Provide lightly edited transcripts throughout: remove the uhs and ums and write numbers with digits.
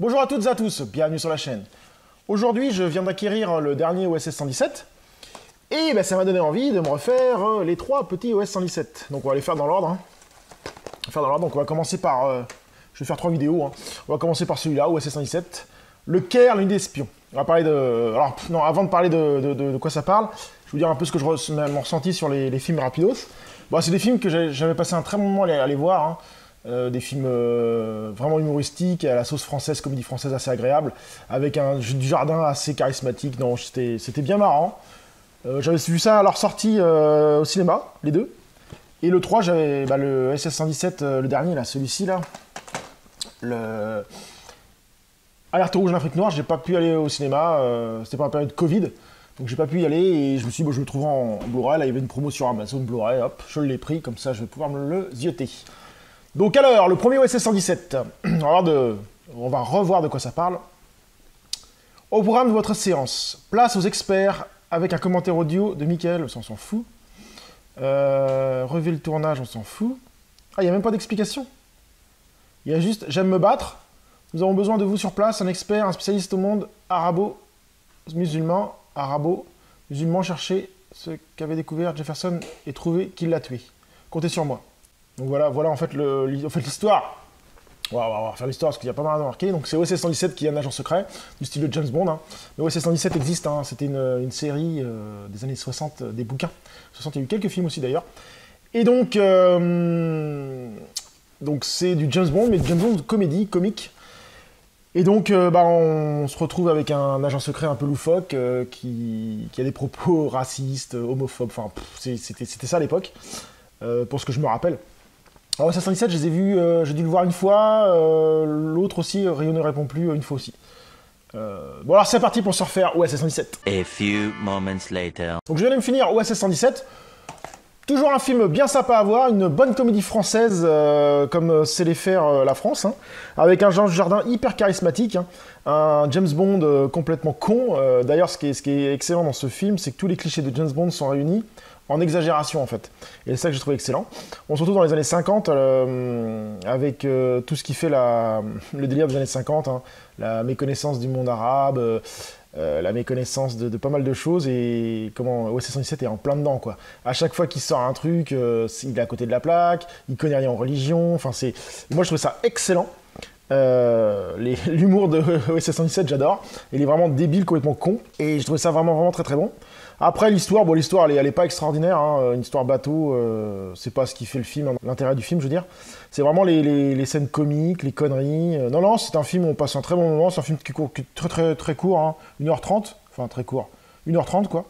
Bonjour à toutes et à tous, bienvenue sur la chaîne. Aujourd'hui, je viens d'acquérir le dernier OSS 117 et ça m'a donné envie de me refaire les trois petits OSS 117. Donc on va les faire dans l'ordre. Donc on va commencer par... je vais faire trois vidéos. On va commencer par celui-là, OSS 117. Le Caire, l'unité d'espion. On va parler de... Alors, non, avant de parler de quoi ça parle, je vais vous dire un peu ce que mon ressenti sur les films rapidos. Bon, c'est des films que j'avais passé un très bon moment à les voir. Des films vraiment humoristiques, à la sauce française, comédie française assez agréable, avec du Jardin assez charismatique. Non, c'était bien marrant. J'avais vu ça à leur sortie au cinéma, les deux. Et le 3, j'avais le SS 117, le dernier, là, celui-ci, là. Le Alerte rouge en Afrique noire, j'ai pas pu aller au cinéma, c'était pas la période Covid, donc j'ai pas pu y aller, et je me suis dit, bon, je me trouve en Blu-ray, là, il y avait une promo sur Amazon Blu-ray, hop, je l'ai pris, comme ça je vais pouvoir me le zioter. Donc alors, le premier OSS 117, on va revoir de quoi ça parle. Au programme de votre séance, place aux experts avec un commentaire audio de Michael, on s'en fout. Relever le tournage, on s'en fout. Ah, il n'y a même pas d'explication. Il y a juste, j'aime me battre. Nous avons besoin de vous sur place, un expert, un spécialiste au monde arabo-musulman. Arabo-musulman, cherchez ce qu'avait découvert Jefferson et trouvé qui l'a tué. Comptez sur moi. Donc voilà en fait l'histoire. On va faire l'histoire parce qu'il y a pas mal à marquer. Donc c'est OSS 117 qui est un agent secret du style de James Bond. Mais OSS 117 existe, c'était une série des années 60, des bouquins. 60, il y a eu quelques films aussi d'ailleurs. Et donc c'est du James Bond, mais James Bond comédie, comique. Et donc on se retrouve avec un agent secret un peu loufoque qui a des propos racistes, homophobes. Enfin, c'était ça à l'époque, pour ce que je me rappelle. Alors, OSS 117, je les ai vus, j'ai dû le voir une fois, l'autre aussi, Rio ne répond plus, une fois aussi. Bon alors c'est parti pour se refaire OSS 117. A few moments later. Donc je viens de me finir OSS 117. Toujours un film bien sympa à voir, une bonne comédie française comme sait les faire la France, avec un Jean Dujardin hyper charismatique, un James Bond complètement con. D'ailleurs ce qui est excellent dans ce film, c'est que tous les clichés de James Bond sont réunis en exagération en fait. Et c'est ça que j'ai trouvé excellent. On se retrouve dans les années 50 avec tout ce qui fait le délire des années 50, la méconnaissance du monde arabe, la méconnaissance de pas mal de choses, et comment OSS 117 est en plein dedans quoi. À chaque fois qu'il sort un truc, il est à côté de la plaque, il connaît rien en religion, enfin moi je trouve ça excellent. L'humour de OSS 117 j'adore, il est vraiment débile, complètement con, et je trouve ça vraiment très très bon. Après l'histoire, l'histoire elle est pas extraordinaire, une histoire bateau, c'est pas ce qui fait le film, l'intérêt du film je veux dire. C'est vraiment les scènes comiques, les conneries. Non, c'est un film où on passe un très bon moment, c'est un film qui est très court, 1h30, enfin très court, 1h30 quoi.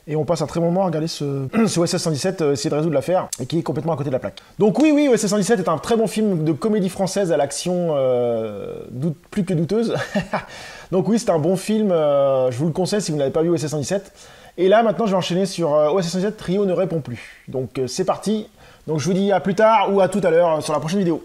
Et on passe un très bon moment à regarder ce OSS 117 essayer de résoudre l'affaire, et qui est complètement à côté de la plaque. Donc oui, OSS 117 est un très bon film de comédie française à l'action plus que douteuse. Donc oui, c'est un bon film, je vous le conseille si vous n'avez pas vu OSS 117. Et là, maintenant, je vais enchaîner sur OSS 117, Rio ne répond plus. Donc c'est parti. Donc je vous dis à plus tard ou à tout à l'heure sur la prochaine vidéo.